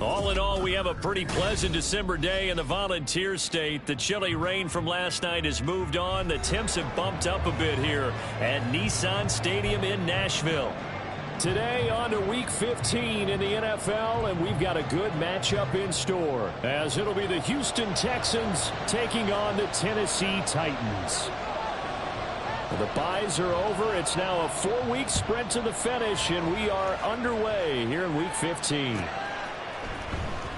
All in all, we have a pretty pleasant December day in the Volunteer State. The chilly rain from last night has moved on. The temps have bumped up a bit here at Nissan Stadium in Nashville. Today on to Week 15 in the NFL, and we've got a good matchup in store, as it'll be the Houston Texans taking on the Tennessee Titans. The byes are over. It's now a 4-week sprint to the finish, and we are underway here in Week 15.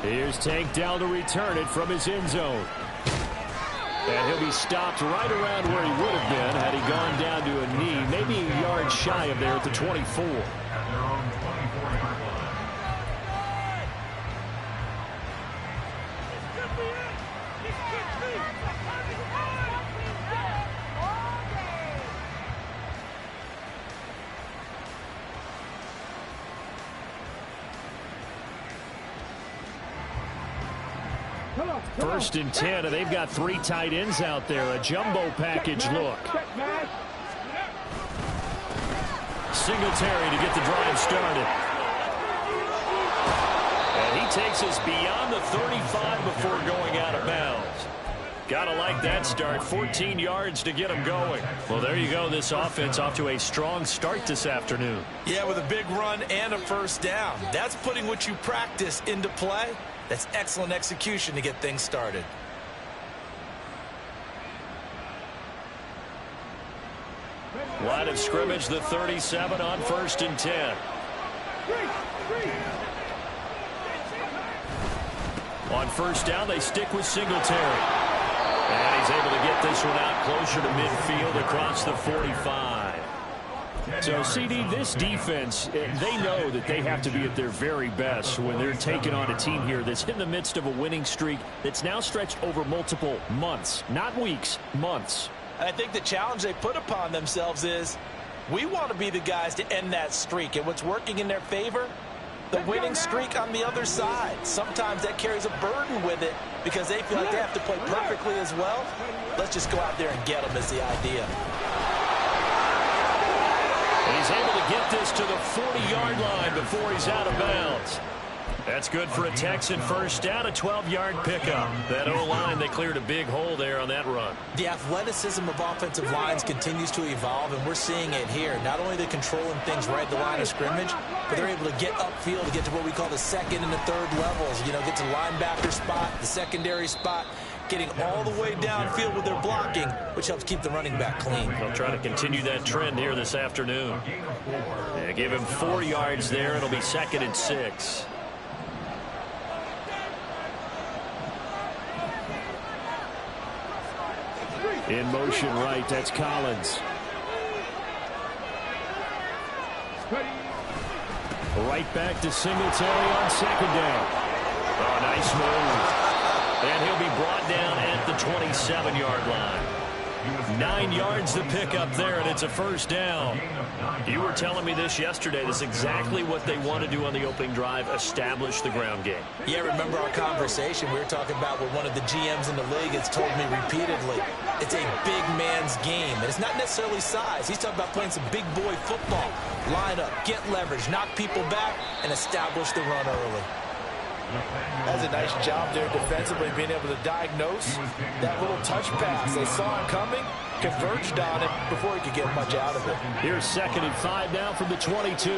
Here's Tank down to return it from his end zone. And he'll be stopped right around where he would have been had he gone down to a knee, maybe a yard shy of there at the 24. First and 10, and they've got 3 tight ends out there. A jumbo package look. Singletary to get the drive started. And he takes us beyond the 35 before going out of bounds. Gotta like that start. 14 yards to get him going. Well, there you go. This offense off to a strong start this afternoon. Yeah, with a big run and a first down. That's putting what you practice into play. That's excellent execution to get things started. Line of scrimmage, the 37 on first and 10. On first down, they stick with Singletary. And he's able to get this one out closer to midfield across the 45. So, CD, this defense, they know that they have to be at their very best when they're taking on a team here that's in the midst of a winning streak that's now stretched over multiple months, not weeks, months. I think the challenge they put upon themselves is we want to be the guys to end that streak. And what's working in their favor? The winning streak on the other side. Sometimes that carries a burden with it because they feel like they have to play perfectly as well. Let's just go out there and get them is the idea. And he's able to get this to the 40-yard line before he's out of bounds. That's good for a Texan first down, a 12-yard pickup. That O-line, they cleared a big hole there on that run. The athleticism of offensive lines continues to evolve, and we're seeing it here. Not only are they controlling things right at the line of scrimmage, but they're able to get upfield to get to what we call the second and the third levels. You know, get to linebacker spot, the secondary spot, getting all the way downfield with their blocking, which helps keep the running back clean. They'll try to continue that trend here this afternoon. Yeah, give him 4 yards there. It'll be 2nd and 6. In motion right, that's Collins. Right back to Singletary on 2nd down. Oh, nice move. And he'll be brought down at the 27-yard line. 9 yards to pick up there, and it's a first down. You were telling me this yesterday. This is exactly what they want to do on the opening drive, establish the ground game. Yeah, remember our conversation. We were talking about what one of the GMs in the league has told me repeatedly. It's a big man's game, and it's not necessarily size. He's talking about playing some big boy football. Line up, get leverage, knock people back, and establish the run early. That's a nice job there defensively, being able to diagnose that little touch pass. They saw him coming, converged on it before he could get much out of it. Here's 2nd and 5 now from the 22.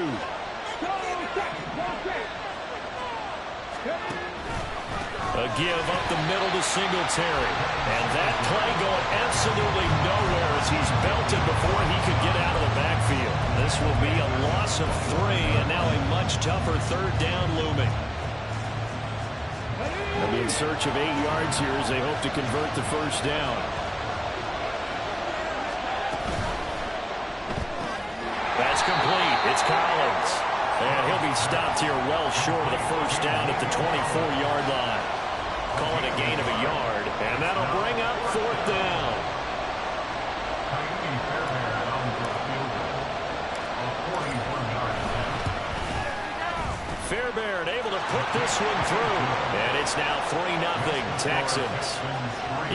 A give up the middle to Singletary. And that play going absolutely nowhere as he's belted before he could get out of the backfield. This will be a loss of 3, and now a much tougher 3rd down looming. They'll be in search of 8 yards here as they hope to convert the first down. That's complete. It's Collins. And he'll be stopped here well short of the first down at the 24-yard line. Calling a gain of a yard, and that'll bring up 4th down. Fairbairn able to put this one through. And it's now 3-0 Texans.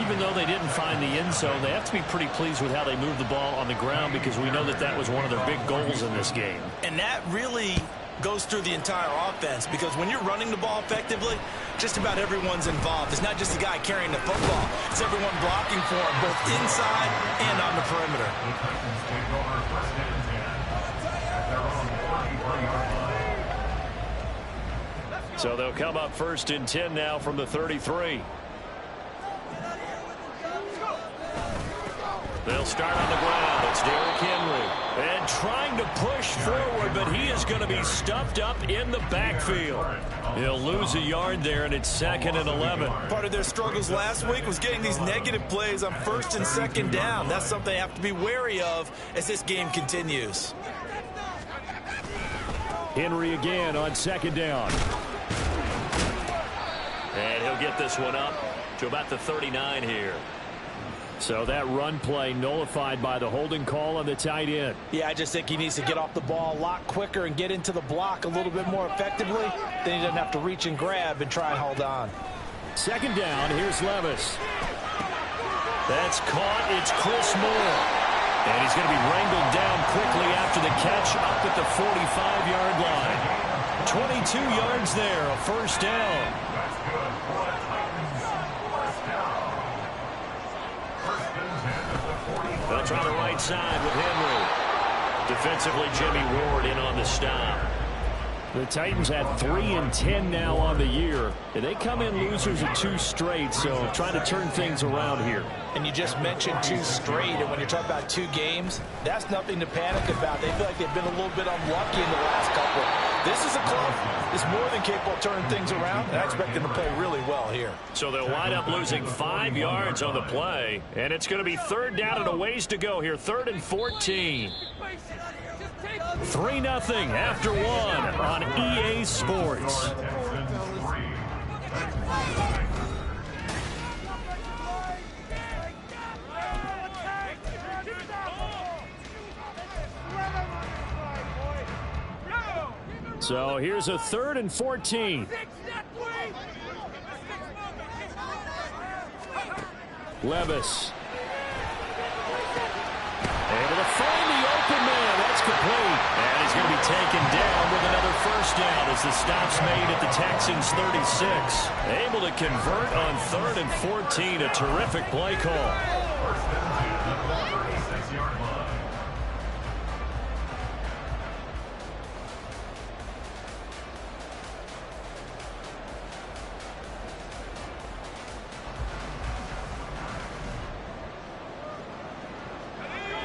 Even though they didn't find the end zone, they have to be pretty pleased with how they moved the ball on the ground because we know that that was one of their big goals in this game. And that really goes through the entire offense, because when you're running the ball effectively, just about everyone's involved. It's not just the guy carrying the football. It's everyone blocking for him, both inside and on the perimeter. So they'll come up 1st and 10 now from the 33. They'll start on the ground. It's Derrick Henry. And trying to push forward, but he is going to be stuffed up in the backfield. He'll lose a yard there, and it's 2nd and 11. Part of their struggles last week was getting these negative plays on 1st and 2nd down. That's something they have to be wary of as this game continues. Henry again on 2nd down. And he'll get this one up to about the 39 here. So that run play nullified by the holding call on the tight end. Yeah, I just think he needs to get off the ball a lot quicker and get into the block a little bit more effectively. Then he doesn't have to reach and grab and try and hold on. 2nd down, here's Levis. That's caught, it's Chris Moore. And he's going to be wrangled down quickly after the catch up at the 45-yard line. 22 yards there, a 1st down. They'll try the right side with Henry. Defensively, Jimmy Ward in on the stop. The Titans had 3 and 10 now on the year. And they come in losers of 2 straight, so trying to turn things around here. And you just mentioned 2 straight, and when you're talking about 2 games, that's nothing to panic about. They feel like they've been a little bit unlucky in the last couple. This is a club that's more than capable of turning things around, and I expect them to play really well here. So they'll wind up losing 5 yards on the play, and it's going to be 3rd down and a ways to go here, 3rd and 14. 3-0 after 1 on EA Sports. So here's a 3rd and 14. Levis. Able to find the open man. That's complete. And he's going to be taken down with another 1st down as the stop's made at the Texans 36. Able to convert on 3rd and 14. A terrific play call.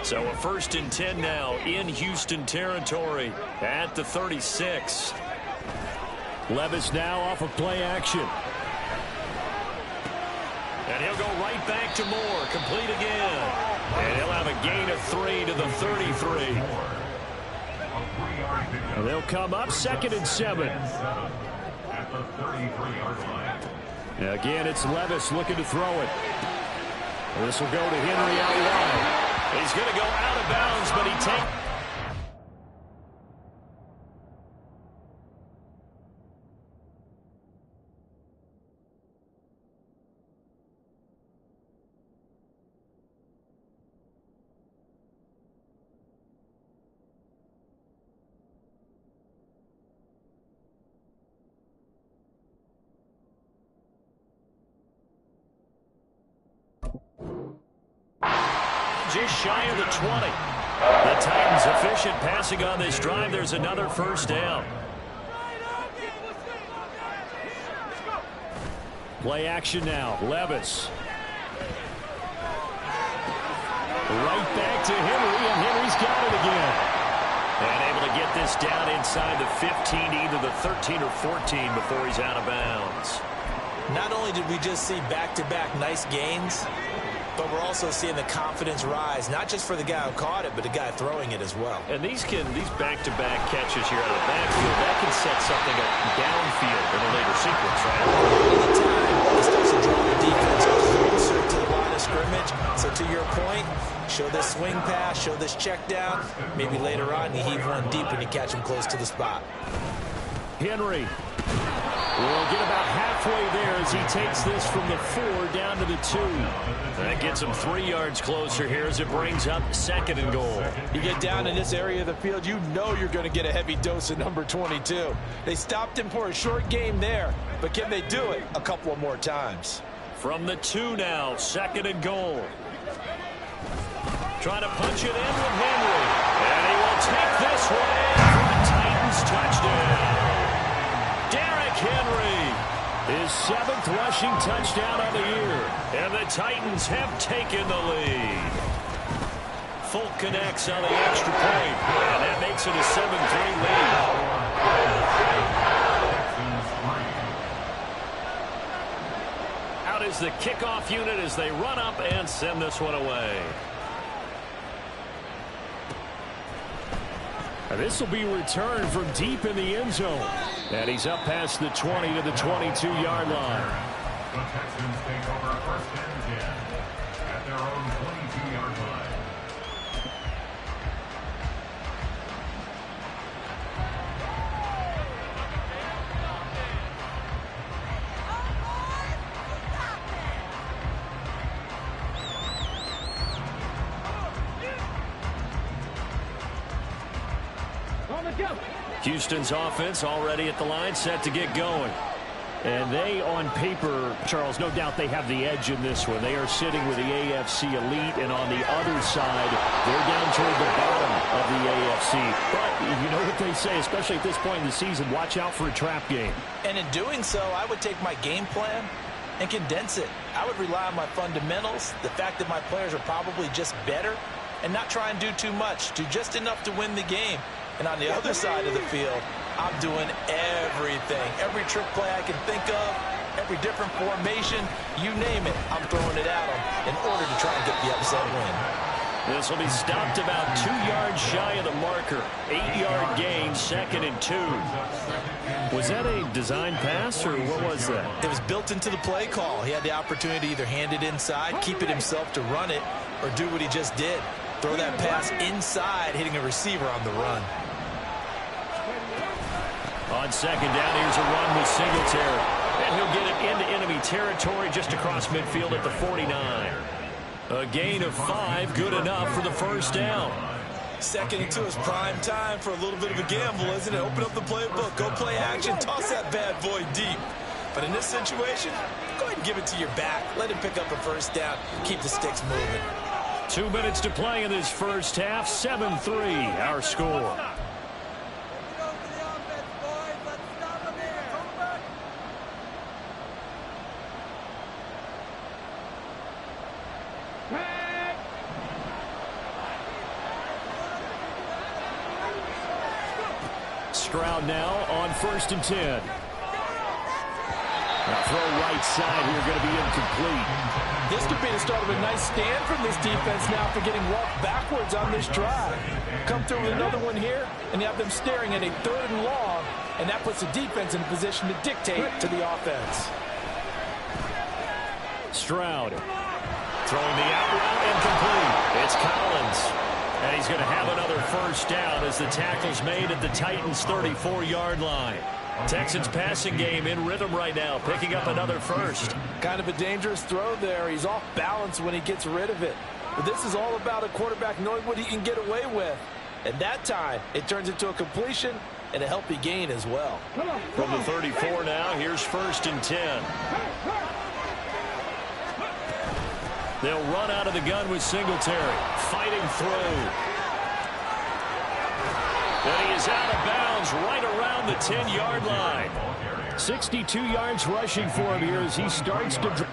So a 1st and 10 now in Houston territory at the 36. Levis now off of play action. And he'll go right back to Moore. Complete again. And he'll have a gain of 3 to the 33. And they'll come up 2nd and 7. Again, it's Levis looking to throw it. This will go to Henry out wide. He's going to go out of bounds, but he takes... Just shy of the 20. The Titans efficient passing on this drive. There's another 1st down. Play action now. Levis. Right back to Henry, and Henry's got it again. And able to get this down inside the 15, either the 13 or 14 before he's out of bounds. Not only did we just see back-to-back nice gains, but we're also seeing the confidence rise, not just for the guy who caught it, but the guy throwing it as well. And these back-to-back catches here out of the backfield, that can set something up downfield in a later sequence, right? All the time, it starts to draw the defense closer to the line of scrimmage. So to your point, show this swing pass, show this check down. Maybe later on you heave one deep and you catch him close to the spot. Henry. We'll get about halfway there as he takes this from the 4 down to the 2. That gets him 3 yards closer here as it brings up 2nd and goal. You get down in this area of the field, you know you're going to get a heavy dose of number 22. They stopped him for a short game there, but can they do it a couple of more times? From the 2 now, 2nd and goal. Trying to punch it in with Henry. And he will take this one in for a Titans touchdown. Derrick Henry, his 7th rushing touchdown of the year. And the Titans have taken the lead. Folk connects on the extra point. And that makes it a 7-3 lead. Out is the kickoff unit as they run up and send this one away. And this will be returned from deep in the end zone. And he's up past the 20 to the 22-yard line. The Texans take over 1st and 10 at their own 22-yard line. Houston's offense already at the line, set to get going. And they, on paper, Charles, no doubt they have the edge in this one. They are sitting with the AFC elite, and on the other side, they're down toward the bottom of the AFC. But you know what they say, especially at this point in the season, watch out for a trap game. And in doing so, I would take my game plan and condense it. I would rely on my fundamentals, the fact that my players are probably just better, and not try and do too much, do just enough to win the game. And on the other side of the field, I'm doing everything. Every trick play I can think of, every different formation, you name it, I'm throwing it at them in order to try and get the upset win. This will be stopped about 2 yards shy of the marker. 8-yard gain, 2nd and 2. Was that a design pass, or what was that? It was built into the play call. He had the opportunity to either hand it inside, keep it himself to run it, or do what he just did. Throw that pass inside, hitting a receiver on the run. On 2nd down, here's a run with Singletary. And he'll get it into enemy territory just across midfield at the 49. A gain of 5, good enough for the 1st down. 2nd and 2 is prime time for a little bit of a gamble, isn't it? Open up the playbook, go play action, toss that bad boy deep. But in this situation, go ahead and give it to your back. Let him pick up a 1st down, keep the sticks moving. 2 minutes to play in this first half, 7-3, our score. Stroud now on 1st and 10. Now throw right side here, going to be incomplete. This could be the start of a nice stand from this defense now for getting walked backwards on this drive. Come through with another one here, and you have them staring at a 3rd and long, and that puts the defense in a position to dictate to the offense. Stroud throwing the out route, incomplete. It's Collins. And he's going to have another 1st down as the tackle's made at the Titans' 34-yard line. Texans passing game in rhythm right now, picking up another 1st. Kind of a dangerous throw there. He's off balance when he gets rid of it. But this is all about a quarterback knowing what he can get away with. And that time, it turns into a completion and a healthy gain as well. From the 34 now, here's 1st and 10. They'll run out of the gun with Singletary. Fighting through. And he is out of bounds right around the 10-yard line. 62 yards rushing for him here as he starts to...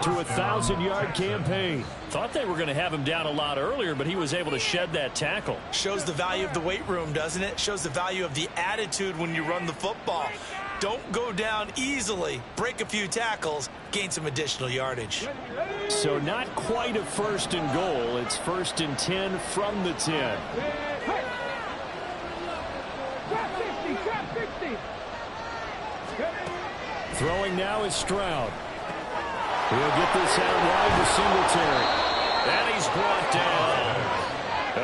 to a 1,000-yard campaign. Thought they were going to have him down a lot earlier, but he was able to shed that tackle. Shows the value of the weight room, doesn't it? Shows the value of the attitude when you run the football. Don't go down easily. Break a few tackles. Gain some additional yardage. So not quite a 1st and goal. It's 1st and 10 from the 10. Throwing now is Stroud. He'll get this out wide to Singletary. And he's brought down.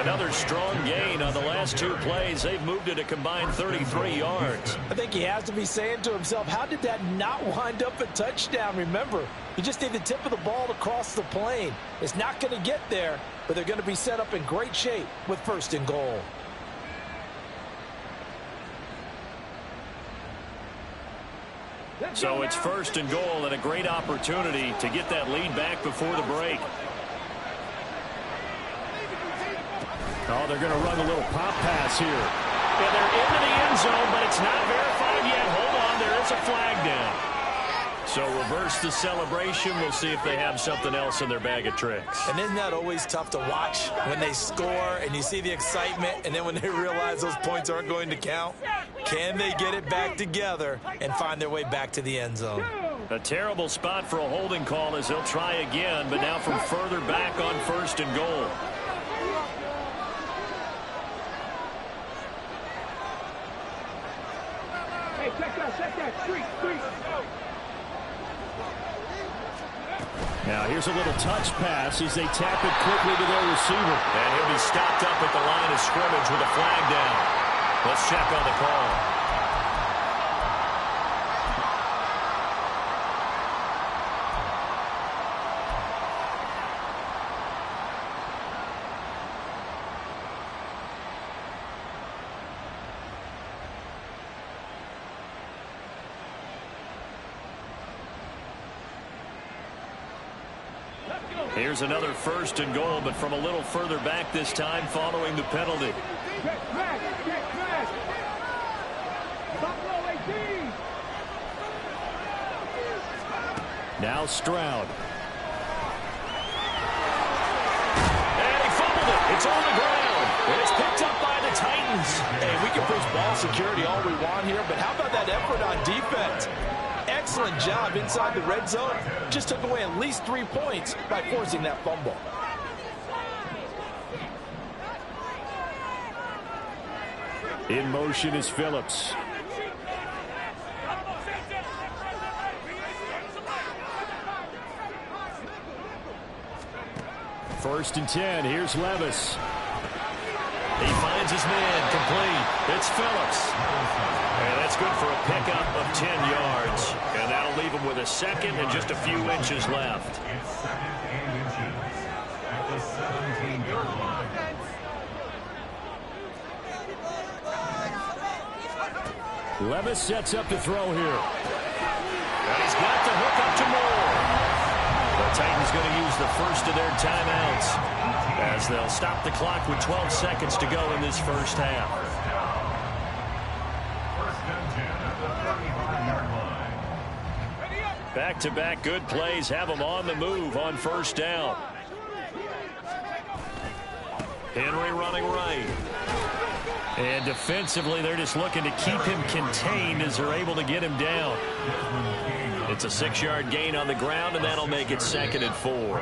Another strong gain on the last 2 plays. They've moved it a combined 33 yards. I think he has to be saying to himself, how did that not wind up a touchdown? Remember, you just need the tip of the ball to cross the plane. It's not going to get there, but they're going to be set up in great shape with 1st and goal. So it's 1st and goal and a great opportunity to get that lead back before the break. Oh, they're going to run a little pop pass here. And they're into the end zone, but it's not verified yet. Hold on, there is a flag down. So reverse the celebration. We'll see if they have something else in their bag of tricks. And isn't that always tough to watch when they score and you see the excitement, and then when they realize those points aren't going to count? Can they get it back together and find their way back to the end zone? A terrible spot for a holding call as they'll try again, but now from further back on 1st and goal. Now here's a little touch pass as they tap it quickly to their receiver. And he'll be stopped up at the line of scrimmage with a flag down. Let's check on the call. Here's another 1st and goal, but from a little further back this time following the penalty. Now Stroud. And he fumbled it. It's on the ground. And it's picked up by the Titans. Hey, we can push ball security all we want here, but how about that effort on defense? Excellent job inside the red zone. Just took away at least 3 points by forcing that fumble. In motion is Phillips. First and 10. Here's Levis. He finds his man complete. It's Phillips. And that's good for a pickup of 10 yards. And that'll leave him with a second and just a few inches left. It's 2nd and inches at the 17-yard line. Levis sets up to throw here. And he's got the hook up to Moore. The Titans going to use the first of their timeouts as they'll stop the clock with 12 seconds to go in this first half. Back-to-back good plays have them on the move on 1st down. Henry running right. And defensively, they're just looking to keep him contained as they're able to get him down. It's a 6-yard gain on the ground, and that'll make it 2nd and 4.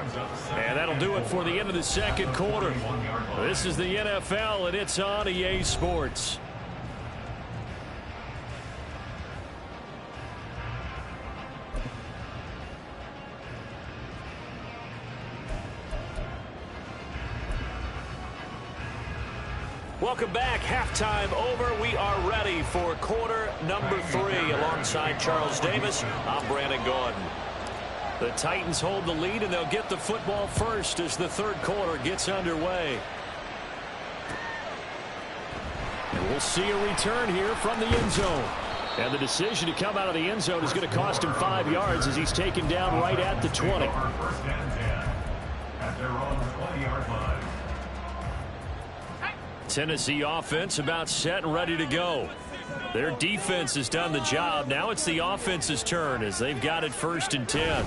And that'll do it for the end of the 2nd quarter. This is the NFL, and it's on EA Sports. Welcome back. Halftime over. We are ready for quarter number 3. Alongside Charles Davis, I'm Brandon Gordon. The Titans hold the lead, and they'll get the football first as the 3rd quarter gets underway. And we'll see a return here from the end zone. And the decision to come out of the end zone is going to cost him 5 yards as he's taken down right at the 20. 1st and 10 at their own 20-yard line. Tennessee offense about set and ready to go. Their defense has done the job. Now it's the offense's turn as they've got it 1st and 10.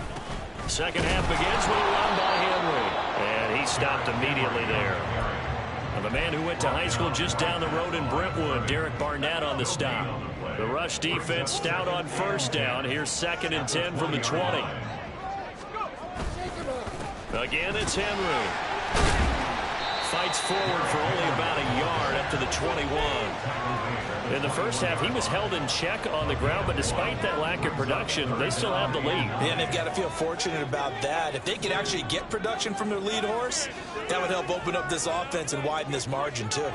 Second half begins with a run by Henry. And he stopped immediately there. And the man who went to high school just down the road in Brentwood, Derek Barnett on the stop. The rush defense stout on first down. Here's 2nd and 10 from the 20. Again, it's Henry. Fights forward for only about a yard up to the 21. In the first half, he was held in check on the ground, but despite that lack of production, they still have the lead. Yeah, they've got to feel fortunate about that. If they could actually get production from their lead horse, that would help open up this offense and widen this margin, too.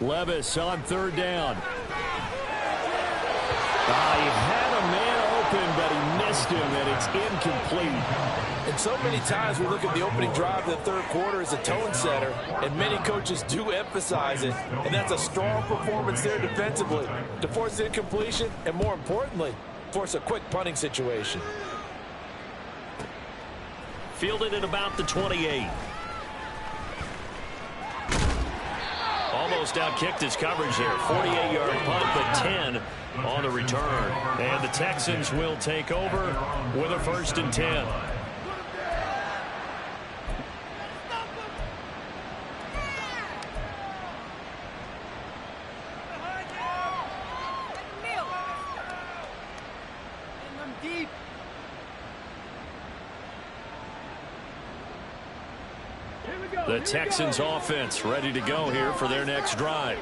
Levis on 3rd down. He had a man open, but he missed him, and it's incomplete. And so many times we look at the opening drive of the 3rd quarter as a tone setter, and many coaches do emphasize it, and that's a strong performance there defensively to force incompletion and, more importantly, force a quick punting situation. Fielded at about the 28. Almost outkicked his coverage there. 48-yard punt, but 10 on the return. And the Texans will take over with a 1st and 10. The Texans offense ready to go here for their next drive.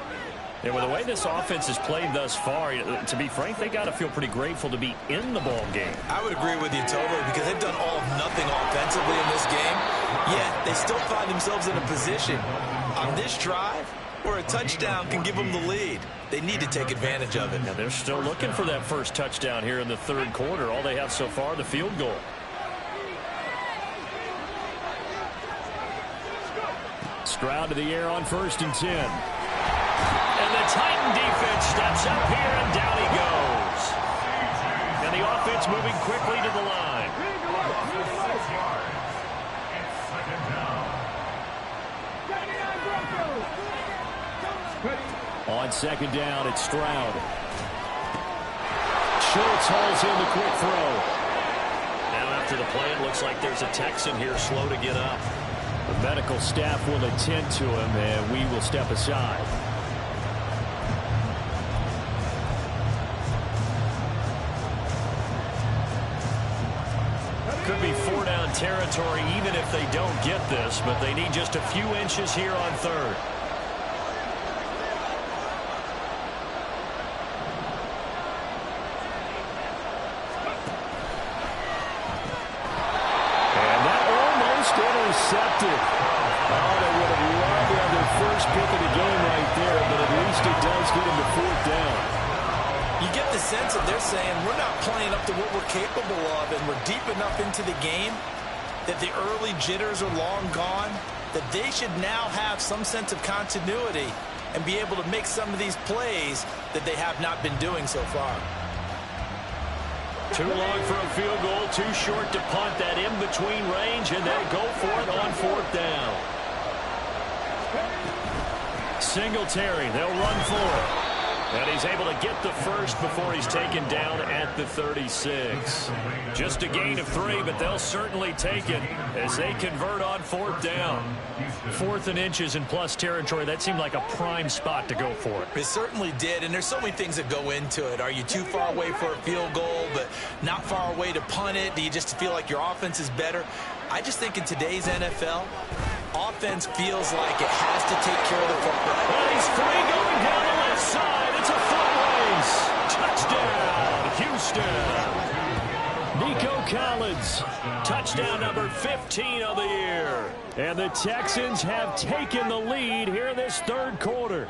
And with the way this offense has played thus far, to be frank, they got to feel pretty grateful to be in the ball game. I would agree with you totally, because they've done all of nothing offensively in this game, yet they still find themselves in a position on this drive where a touchdown can give them the lead. They need to take advantage of it. Now they're still looking for that first touchdown here in the 3rd quarter. All they have so far, the field goal. Stroud to the air on 1st and 10. And the Titan defense steps up here, and down he goes. And the offense moving quickly to the line. On 2nd down, it's Stroud. Schultz hauls in the quick throw. Now after the play, it looks like there's a Texan here slow to get up. The medical staff will attend to him, and we will step aside. Could be 4-down territory even if they don't get this, but they need just a few inches here on 3rd. And that almost intercepted. Oh, they would have loved to have their first pick of the game right there, but at least it does get them to 4th down. You get the sense that they're saying we're not playing up to what we're capable of, and we're deep enough into the game that the early jitters are long gone, that they should now have some sense of continuity and be able to make some of these plays that they have not been doing so far. Too long for a field goal, too short to punt. That in-between range, and they'll go for it on 4th down. Singletary, they'll run for it. And he's able to get the first before he's taken down at the 36. Just a gain of 3, but they'll certainly take it as they convert on 4th down. 4th and inches in plus territory. That seemed like a prime spot to go for it. It certainly did, and there's so many things that go into it. Are you too far away for a field goal, but not far away to punt it? Do you just feel like your offense is better? I just think in today's NFL, offense feels like it has to take care of the football. And he's free going down the left side. It's a foot race. Touchdown, Houston. Nico Collins, touchdown number 15 of the year. And the Texans have taken the lead here in this 3rd quarter.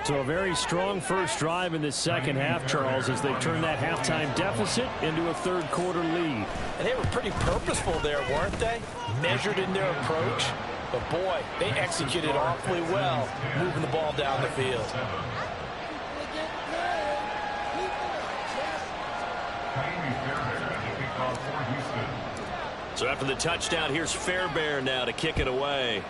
So a very strong first drive in the 2nd half, Charles, as they've turned that halftime deficit into a 3rd quarter lead. And they were pretty purposeful there, weren't they? Measured in their approach. But, boy, they executed awfully well, moving the ball down the field. So after the touchdown, here's Fairbairn now to kick it away.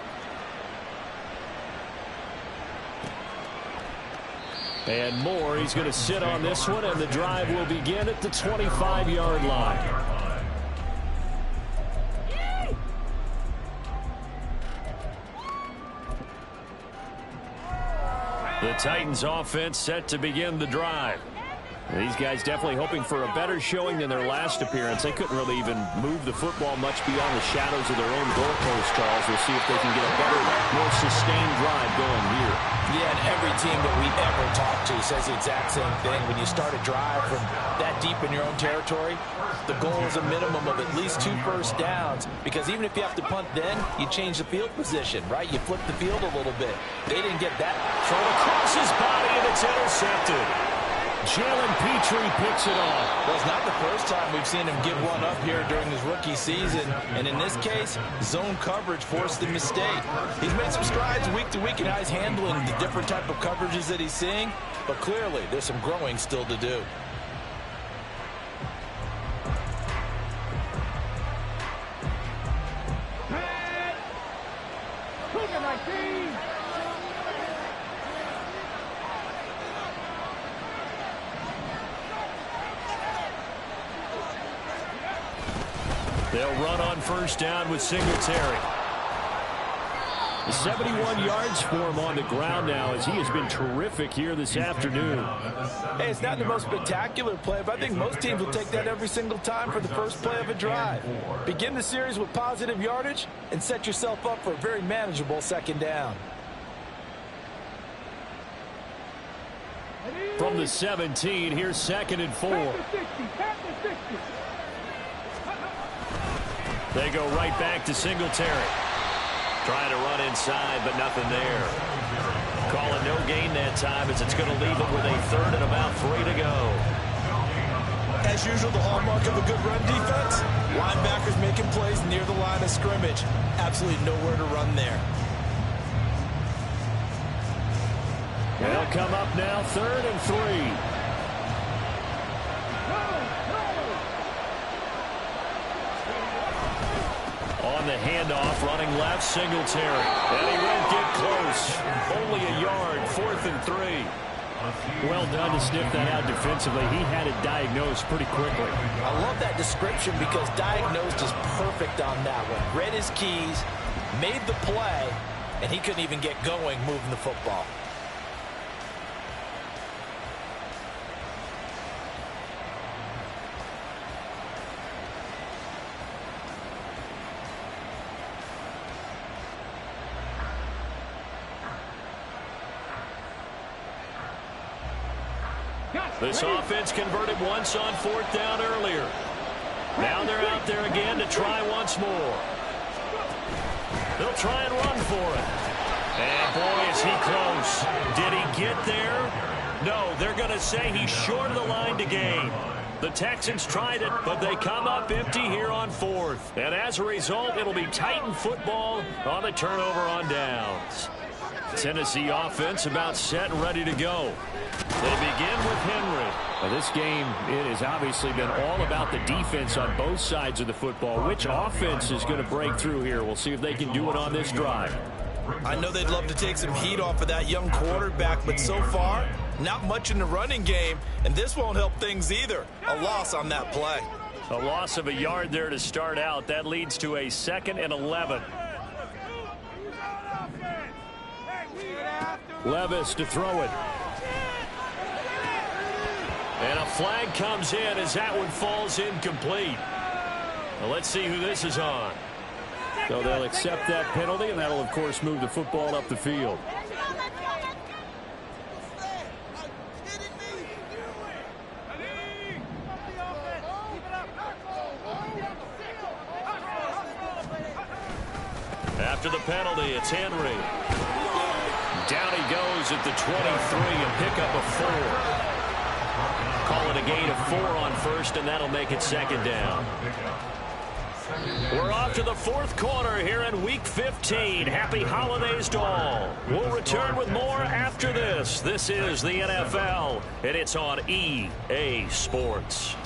And Moore, he's going to sit on this one, and the drive will begin at the 25-yard line. The Titans offense set to begin the drive. These guys definitely hoping for a better showing than their last appearance. They couldn't really even move the football much beyond the shadows of their own goalpost, Charles. We'll see if they can get a better, more sustained drive going here. Yeah, and every team that we've ever talked to says the exact same thing. When you start a drive from that deep in your own territory, the goal is a minimum of at least 2 first downs, because even if you have to punt then, you change the field position, right? You flip the field a little bit. They didn't get that. Throw across his body, and it's intercepted. Jalen Petrie picks it off. Well, it's not the first time we've seen him give one up here during his rookie season. And in this case, zone coverage forced the mistake. He's made some strides week to week in how he's handling the different type of coverages that he's seeing. But clearly, there's some growing still to do. They'll run on first down with Singletary. 71 yards for him on the ground now, as he has been terrific here this afternoon. Hey, it's not the most spectacular play, but I think most teams will take that every single time for the first play of a drive. Begin the series with positive yardage and set yourself up for a very manageable second down. From the 17, here's 2nd and 4. They go right back to Singletary. Trying to run inside, but nothing there. Calling no gain that time, as it's going to leave them with a 3rd and about 3 to go. As usual, the hallmark of a good run defense, linebackers making plays near the line of scrimmage. Absolutely nowhere to run there. They'll come up now, 3rd and 3. On the handoff, running left, Singletary. And he won't get close. Only a yard, 4th and 3. Well done to sniff that out defensively. He had it diagnosed pretty quickly. I love that description, because diagnosed is perfect on that one. Read his keys, made the play, and he couldn't even get going moving the football. This offense converted once on 4th down earlier. Now they're out there again to try once more. They'll try and run for it. And boy, is he close. Did he get there? No, they're going to say he's short of the line to gain. The Texans tried it, but they come up empty here on 4th. And as a result, it'll be Titan football on the turnover on downs. Tennessee offense about set and ready to go. They begin with Henry. Now, this game, it has obviously been all about the defense on both sides of the football. Which offense is going to break through here? We'll see if they can do it on this drive. I know they'd love to take some heat off of that young quarterback, but so far, not much in the running game, and this won't help things either. A loss on that play. A loss of a yard there to start out. That leads to a 2nd and 11. Levis to throw it. And a flag comes in as that one falls incomplete. Well, let's see who this is on. So they'll accept that penalty, and that'll, of course, move the football up the field. After the penalty, it's Henry. Down he goes at the 23 and pick up a 4. Call it a gain of 4 on first, and that'll make it 2nd down. We're off to the 4th quarter here in Week 15. Happy holidays to all. We'll return with more after this. This is the NFL, and it's on EA Sports.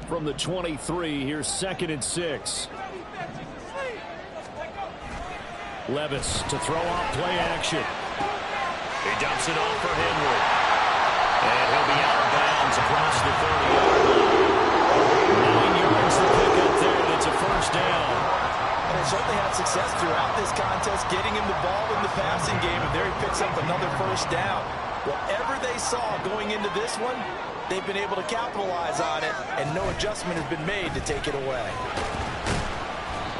From the 23, here's 2nd and 6. Levis to throw off play action. He dumps it off for Henry. And he'll be out of bounds across the 30-yard line. 9 yards to pick up there. That's a first down. And they certainly had success throughout this contest, getting him the ball in the passing game, and there he picks up another first down. Whatever they saw going into this one, they've been able to capitalize on it, and no adjustment has been made to take it away.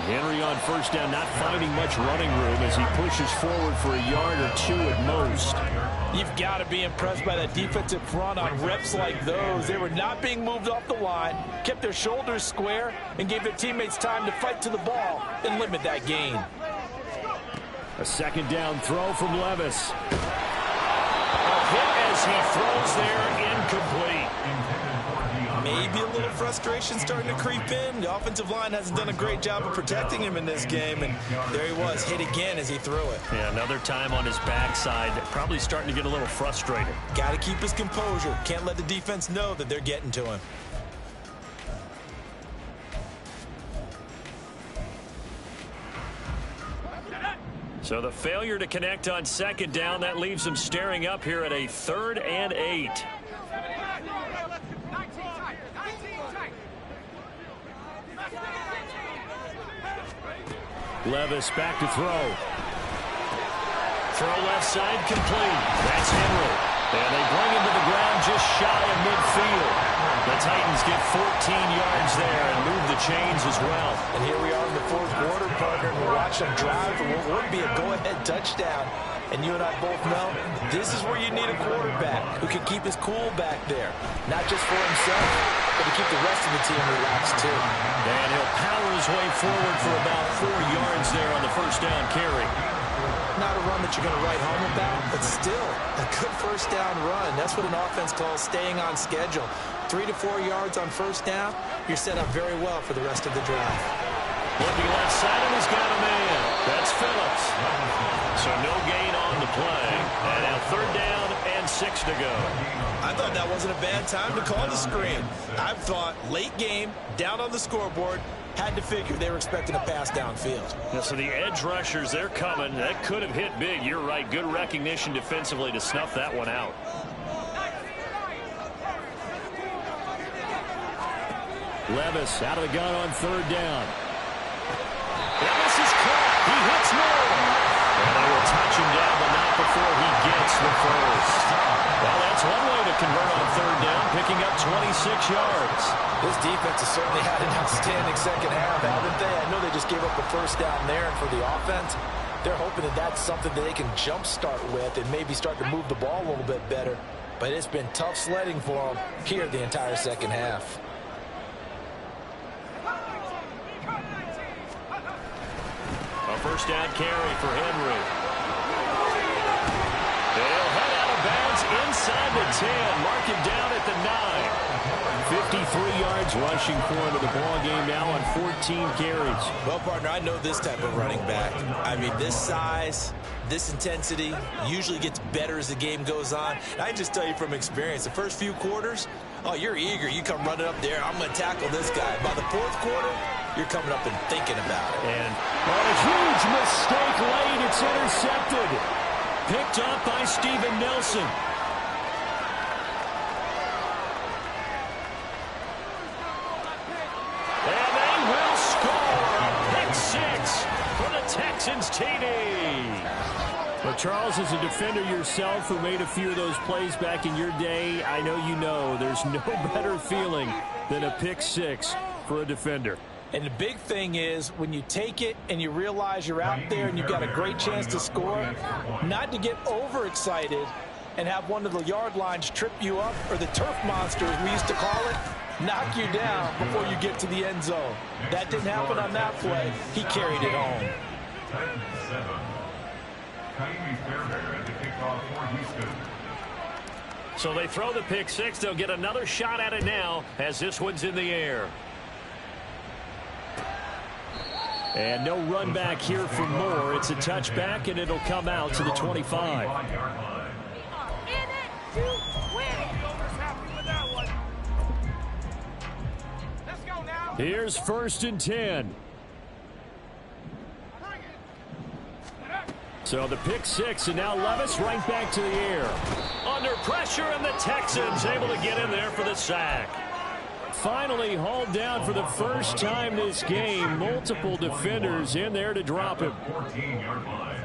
Henry on first down, not finding much running room as he pushes forward for a yard or two at most. You've got to be impressed by that defensive front on reps like those. They were not being moved off the line, kept their shoulders square, and gave their teammates time to fight to the ball and limit that gain. A second down throw from Levis. A hit as he throws there, incomplete. Maybe a little frustration starting to creep in. The offensive line hasn't done a great job of protecting him in this game, and there he was, hit again as he threw it. Yeah, another time on his backside, probably starting to get a little frustrated. Got to keep his composure. Can't let the defense know that they're getting to him. So the failure to connect on second down, that leaves him staring up here at a 3rd and 8. Levis back to throw. Throw left side complete. That's Henry. And they bring him to the ground just shy of midfield. The Titans get 14 yards there and move the chains as well. And here we are in the fourth quarter, partner, and we're watching them drive for what would be a go-ahead touchdown. And you and I both know this is where you need a quarterback who can keep his cool back there. Not just for himself, but to keep the rest of the team relaxed too. And he'll power his way forward for about 4 yards there on the first down carry. Not a run that you're going to write home about, but still a good first down run. That's what an offense calls staying on schedule. 3 to 4 yards on first down, you're set up very well for the rest of the drive. Looking left side, and he's got a man. That's Phillips. So no gain on the play. And now 3rd down and 6 to go. I thought that wasn't a bad time to call the screen. I thought late game, down on the scoreboard, had to figure they were expecting a pass downfield. Yeah, so the edge rushers, they're coming. That could have hit big. You're right. Good recognition defensively to snuff that one out. Levis out of the gun on 3rd down. Levis is caught. He hits Moore. And they will touch him down, but not before he gets the first. Well, that's one way to convert on 3rd down, picking up 26 yards. This defense has certainly had an outstanding second half, haven't they? I know they just gave up the first down there, and for the offense, they're hoping that that's something that they can jumpstart with and maybe start to move the ball a little bit better. But it's been tough sledding for them here the entire second half. A first down carry for Henry. They'll head out of bounds inside the 10. Mark him down at the 9. 53 yards rushing for him in the ball game now on 14 carries. Well, partner, I know this type of running back. I mean, this size, this intensity usually gets better as the game goes on. And I just tell you from experience, the first few quarters, oh, you're eager. You come running up there. I'm going to tackle this guy. By the 4th quarter, you're coming up and thinking about it. And a huge mistake late. It's intercepted. Picked up by Steven Nelson. And they will score. Pick 6 for the Texans TD. But Charles, as a defender yourself who made a few of those plays back in your day, I know you know there's no better feeling than a pick 6 for a defender. And the big thing is when you take it and you realize you're out there and you've got a great chance to score, not to get overexcited and have one of the yard lines trip you up, or the turf monster, as we used to call it, knock you down before you get to the end zone. That didn't happen on that play. He carried it home. So they throw the pick 6. They'll get another shot at it now as this one's in the air. And no run back here for Moore. It's a touchback, and it'll come out to the 25. Here's 1st and 10. So the pick six, and now Levis right back to the air. Under pressure, and the Texans able to get in there for the sack. Finally hauled down for the first time this game. Multiple defenders in there to drop him. 14-yard line.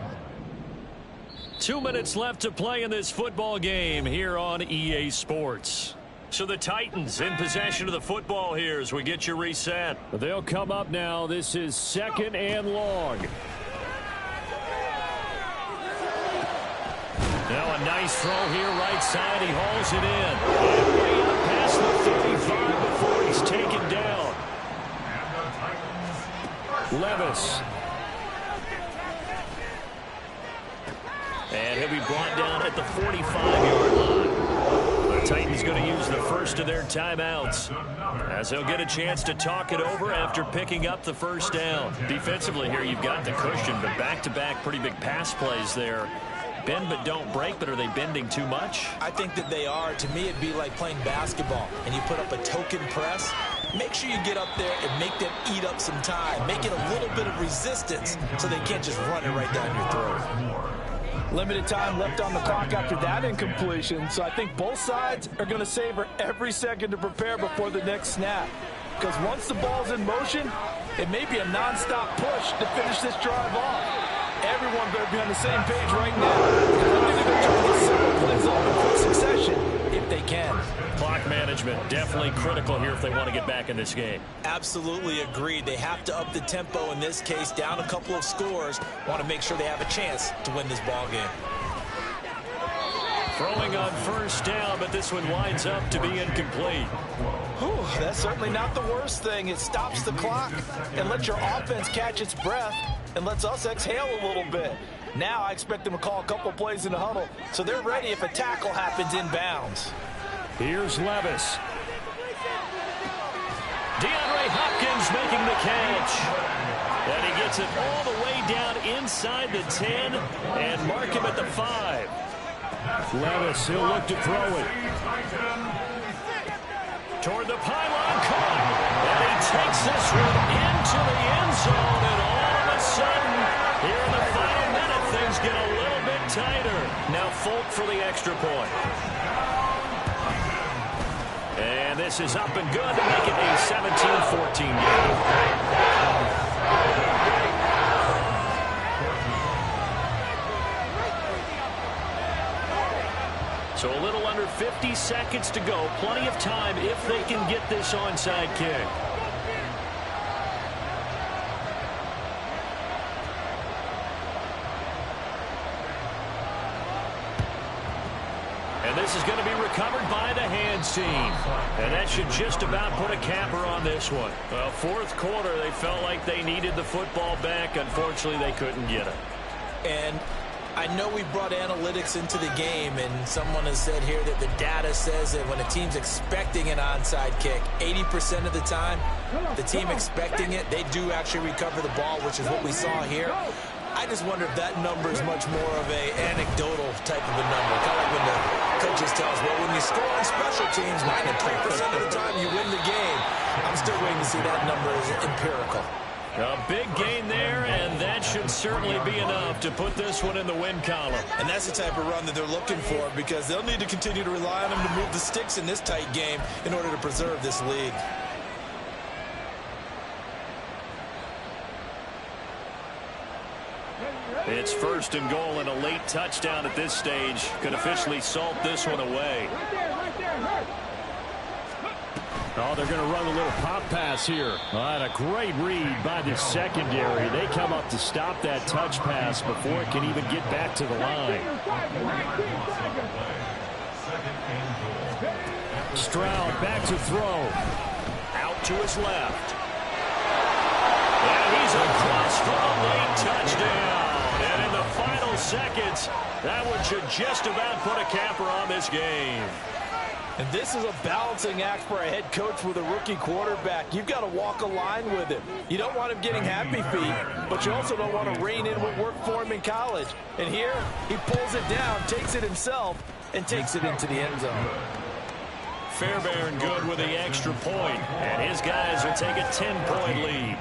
2 minutes left to play in this football game here on EA Sports. So the Titans in possession of the football here as we get you reset. They'll come up now. This is 2nd and long. Now a nice throw here right side. He hauls it in. And way up past the 35 before he's taken down. Levis. And he'll be brought down at the 45-yard line. The Titans going to use the first of their timeouts as they'll get a chance to talk it over after picking up the first down. Defensively here, you've got the cushion, but back-to-back pretty big pass plays there. Bend but don't break, but are they bending too much? I think that they are. To me, it'd be like playing basketball, and you put up a token press. Make sure you get up there and make them eat up some time. Make it a little bit of resistance so they can't just run it right down your throat. Limited time left on the clock after that incompletion, so I think both sides are going to savor every second to prepare before the next snap. Because once the ball's in motion, it may be a nonstop push to finish this drive off. Everyone better be on the same page right now. Because I think they're going to try to get several plays off in quick succession if they can. Clock management definitely critical here if they want to get back in this game. Absolutely agreed. They have to up the tempo in this case, down a couple of scores. Want to make sure they have a chance to win this ball game. Throwing on first down, but this one winds up to be incomplete. Whew, that's certainly not the worst thing. It stops the clock and lets your offense catch its breath and lets us exhale a little bit. Now I expect them to call a couple plays in the huddle so they're ready if a tackle happens inbounds. Here's Levis. DeAndre Hopkins making the catch. And he gets it all the way down inside the 10 and mark him at the 5. Levis, he'll look to throw it. Toward the pylon, caught. And he takes this one into the end zone. And all of a sudden, here in the final minute, things get a little bit tighter. Now Folk for the extra point. And this is up and good to make it a 17-14 game. So a little under 50 seconds to go. Plenty of time if they can get this onside kick. And this is going to be recovered by the hands team. And that should just about put a capper on this one. Well, fourth quarter, they felt like they needed the football back. Unfortunately, they couldn't get it. And I know we brought analytics into the game, and someone has said here that the data says that when a team's expecting an onside kick, 80% of the time, the team expecting it, they do actually recover the ball, which is what we saw here. I just wonder if that number is much more of an anecdotal type of a number. Kind of like when the coaches tell us, well, when you score on special teams, 93% of the time you win the game. I'm still waiting to see that number as empirical. A big gain there, and that should certainly be enough to put this one in the win column. And that's the type of run that they're looking for, because they'll need to continue to rely on them to move the sticks in this tight game in order to preserve this lead. It's first and goal, and a late touchdown at this stage could officially salt this one away. Oh, they're going to run a little pop pass here. And a great read by the secondary. They come up to stop that touch pass before it can even get back to the line. Stroud back to throw. Out to his left. And he's across for a late touchdown. And in the final seconds, that one should just about put a capper on this game. And this is a balancing act for a head coach with a rookie quarterback. You've got to walk a line with him. You don't want him getting happy feet, but you also don't want to rein in what worked for him in college. And here, he pulls it down, takes it himself, and takes it into the end zone. Fairbairn good with the extra point, and his guys will take a 10-point lead.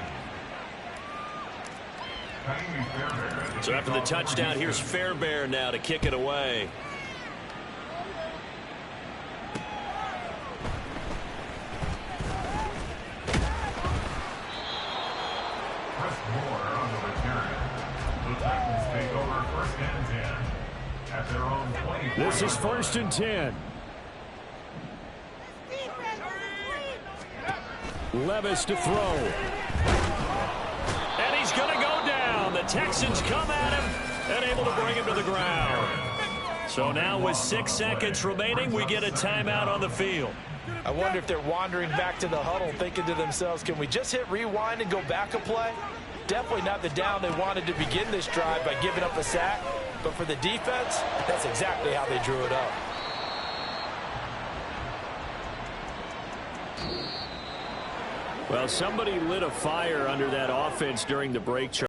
So after the touchdown, here's Fairbairn now to kick it away. This is 1st and 10. Levis to throw. And he's going to go down. The Texans come at him and able to bring him to the ground. So now with 6 seconds remaining, we get a timeout on the field. I wonder if they're wandering back to the huddle thinking to themselves, can we just hit rewind and go back a play? Definitely not the down they wanted to begin this drive by giving up a sack. But for the defense, that's exactly how they drew it up. Well, somebody lit a fire under that offense during the break.